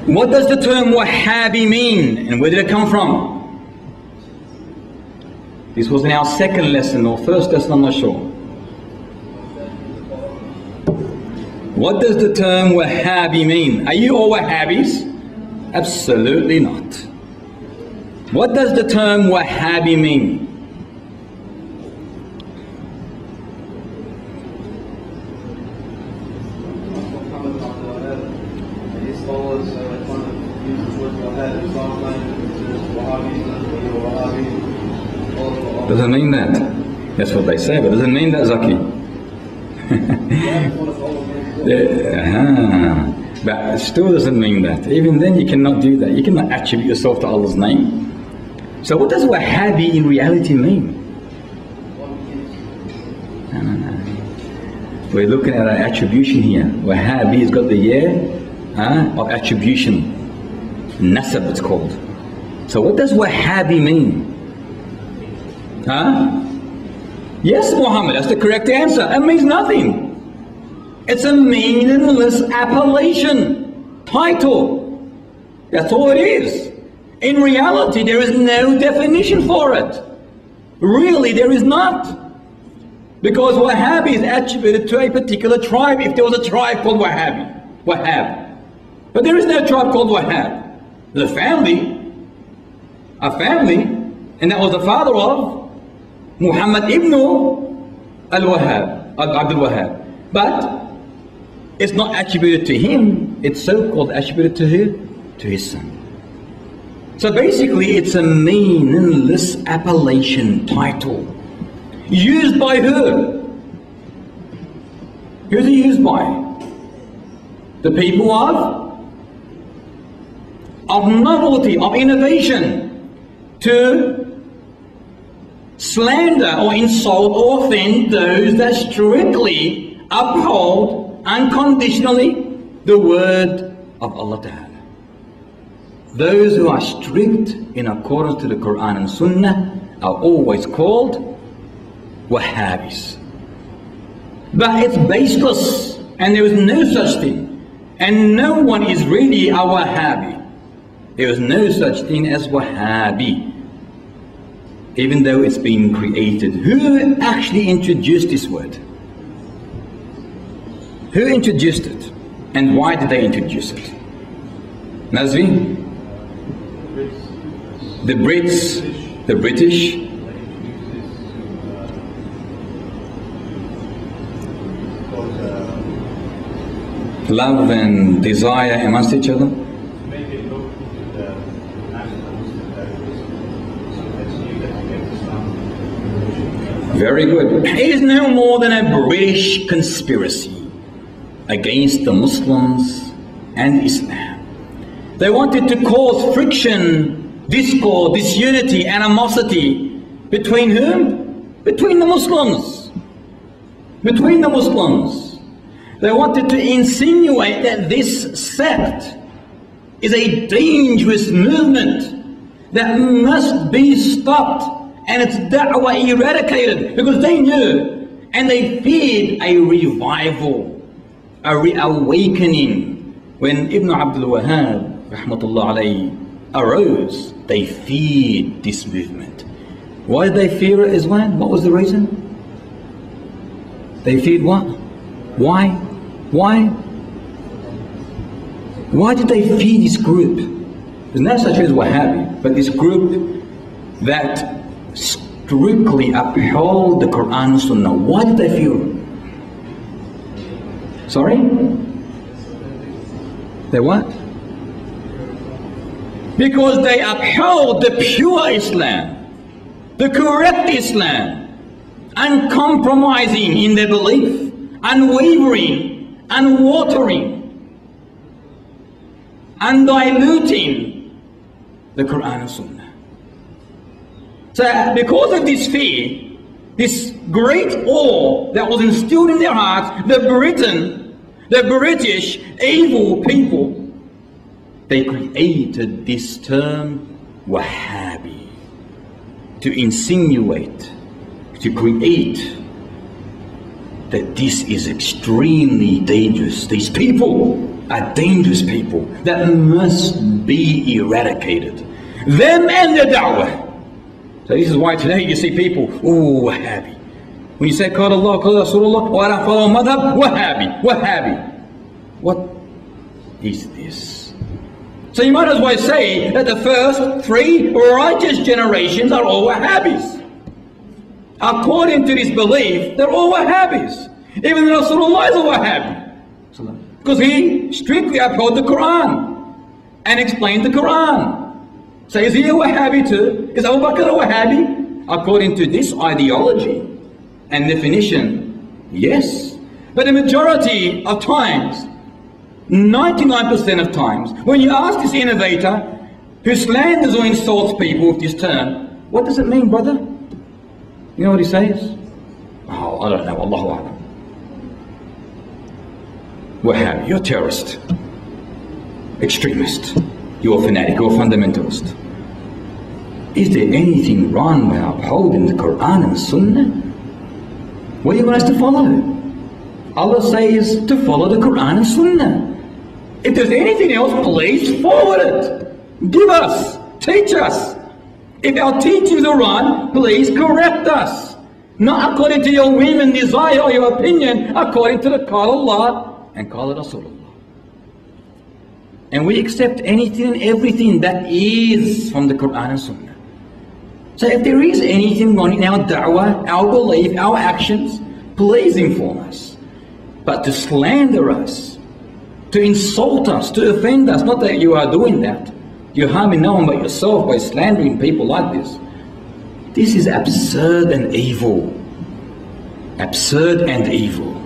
What does the term Wahhabi mean, and where did it come from? This was in our second lesson or first lesson, I'm not sure. What does the term Wahhabi mean? Are you all Wahhabis? Absolutely not. What does the term Wahhabi mean? Doesn't mean that. That's what they say, but doesn't mean that, Zaki. But it still doesn't mean that. Even then you cannot do that. You cannot attribute yourself to Allah's name. So what does Wahhabi in reality mean? No. We're looking at an attribution here. Wahhabi has got the year of attribution. Nasab it's called. So what does Wahhabi mean? Yes, Muhammad, that's the correct answer. It means nothing. It's a meaningless appellation, title. That's all it is. In reality, there is no definition for it. Really, there is not. Because Wahhabi is attributed to a particular tribe. If there was a tribe called Wahhab. But there is no tribe called Wahhab. There's a family, and that was the father of Muhammad ibn al-Wahhab, Abdul Wahhab. But it's not attributed to him, it's so-called attributed to who? To his son. So basically it's a meaningless appellation title. Used by who? Who's it used by? The people of novelty, of innovation, to slander or insult or offend those that strictly uphold unconditionally the word of Allah Ta'ala. Those who are strict in accordance to the Quran and Sunnah are always called Wahhabis. But it's baseless, and there is no such thing, and no one is really a Wahhabi. There is no such thing as Wahhabi, even though it's been created. Who actually introduced this word? Who introduced it? And why did they introduce it? Nazvi? The Brits, the British. Love and desire amongst each other. Very good. It is no more than a British conspiracy against the Muslims and Islam. They wanted to cause friction, discord, disunity, animosity between whom? Between the Muslims. Between the Muslims. They wanted to insinuate that this sect is a dangerous movement that must be stopped and its da'wah eradicated, because they knew and they feared a revival, a reawakening. When Ibn Abdul Wahhab rahmatullah alayhi arose, they feared this movement. Why did they fear it as well? What was the reason? They feared what? Why? Why did they fear this group? There's no such thing as Wahhabi, but this group that strictly upheld the Quran and Sunnah. Why did they fear it? Sorry? They what? Because they upheld the pure Islam, the correct Islam, uncompromising in their belief, unwavering, unwatering, undiluting the Quran and Sunnah. So because of this fear, this great awe that was instilled in their hearts, the British evil people, they created this term Wahhabi to insinuate, to create that this is extremely dangerous. These people are dangerous people that must be eradicated. Them and their da'wah. So this is why today you see people, oh, Wahhabi. When you say, Qala Allah, Qala Rasulullah, or I don't follow madhab, Wahhabi, Wahhabi. What is this? So you might as well say that the first 3 righteous generations are all Wahhabis. According to this belief, they're all Wahhabis. Even Rasulullah is a Wahhabi. Because he strictly upheld the Quran and explained the Quran. So is he a Wahhabi too? Is Abu Bakr a Wahhabi? According to this ideology and definition, yes. But the majority of times, 99% of times, when you ask this innovator who slanders or insults people with this term, what does it mean, brother? You know what he says? Oh, I don't know, Allahu A'lam. Wahhabi, you're a terrorist, extremist, you're a fanatic, you're a fundamentalist. Is there anything wrong by upholding the Quran and Sunnah? What do you want us to follow? Allah says to follow the Quran and Sunnah. If there's anything else, please forward it. Give us, teach us. If our teachings are wrong, please correct us. Not according to your whim and desire or your opinion, according to the Qala Allah and Qala Rasulullah. And we accept anything and everything that is from the Quran and Sunnah. So if there is anything wrong in our da'wah, our belief, our actions, please inform us. But to slander us, to insult us, to offend us, not that you are doing that. You're harming no one but yourself by slandering people like this. This is absurd and evil. Absurd and evil.